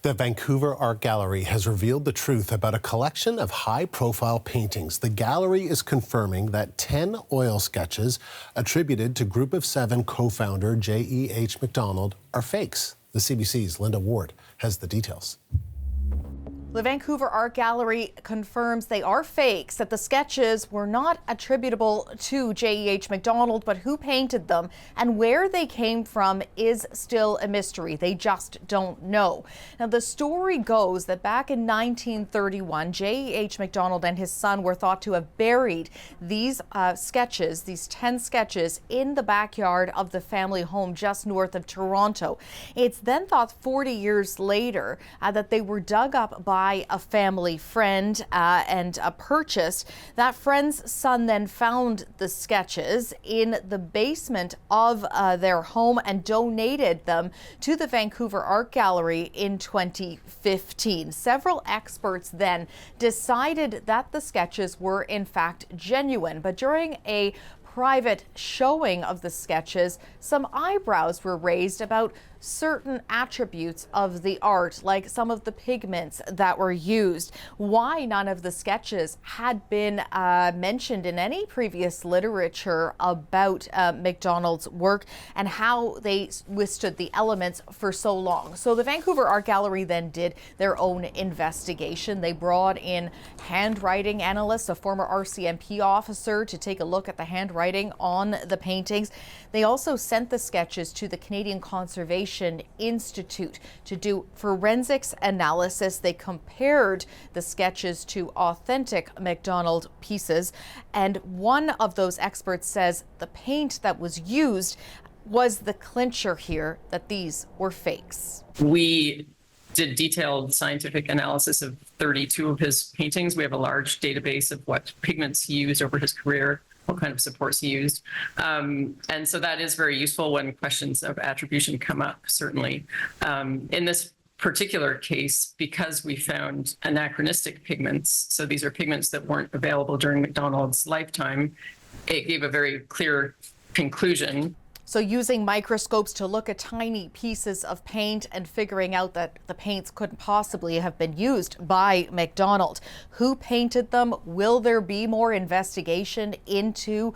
The Vancouver Art Gallery has revealed the truth about a collection of high-profile paintings. The gallery is confirming that 10 oil sketches attributed to Group of Seven co-founder J.E.H. MacDonald are fakes. The CBC's Linda Ward has the details. The Vancouver Art Gallery confirms they are fakes, that the sketches were not attributable to J.E.H. MacDonald, but who painted them and where they came from is still a mystery. They just don't know. Now, the story goes that back in 1931, J.E.H. MacDonald and his son were thought to have buried these sketches, these 10 sketches, in the backyard of the family home just north of Toronto. It's then thought 40 years later that they were dug up by a family friend and purchased. That friend's son then found the sketches in the basement of their home and donated them to the Vancouver Art Gallery in 2015. Several experts then decided that the sketches were in fact genuine, but during a private showing of the sketches, some eyebrows were raised about certain attributes of the art, like some of the pigments that were used. Why none of the sketches had been mentioned in any previous literature about MacDonald's work and how they withstood the elements for so long. So the Vancouver Art Gallery then did their own investigation. They brought in handwriting analysts, a former RCMP officer, to take a look at the handwriting on the paintings. They also sent the sketches to the Canadian Conservation Institute to do forensics analysis. They compared the sketches to authentic MacDonald pieces, and one of those experts says the paint that was used was the clincher here, that these were fakes. We did detailed scientific analysis of 32 of his paintings. We have a large database of what pigments he used over his career, what kind of supports he used. And so that is very useful when questions of attribution come up, certainly. In this particular case, because we found anachronistic pigments, so these are pigments that weren't available during MacDonald's lifetime, it gave a very clear conclusion. So using microscopes to look at tiny pieces of paint and figuring out that the paints couldn't possibly have been used by MacDonald. Who painted them? Will there be more investigation into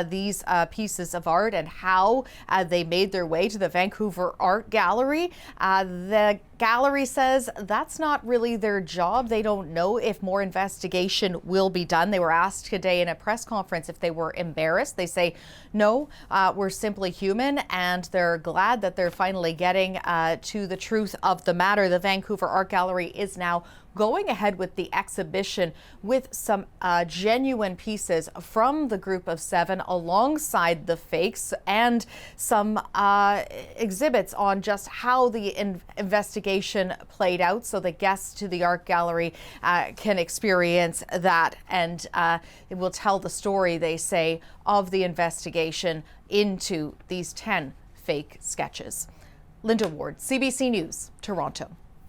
these pieces of art and how they made their way to the Vancouver Art Gallery? The gallery says that's not really their job. They don't know if more investigation will be done. They were asked today in a press conference if they were embarrassed. They say, no, we're simply human, and they're glad that they're finally getting to the truth of the matter. The Vancouver Art Gallery is now going ahead with the exhibition with some genuine pieces from the Group of Seven alongside the fakes, and some exhibits on just how the investigation played out, so the guests to the art gallery can experience that, and it will tell the story, they say, of the investigation into these 10 fake sketches. Linda Ward, CBC News, Toronto.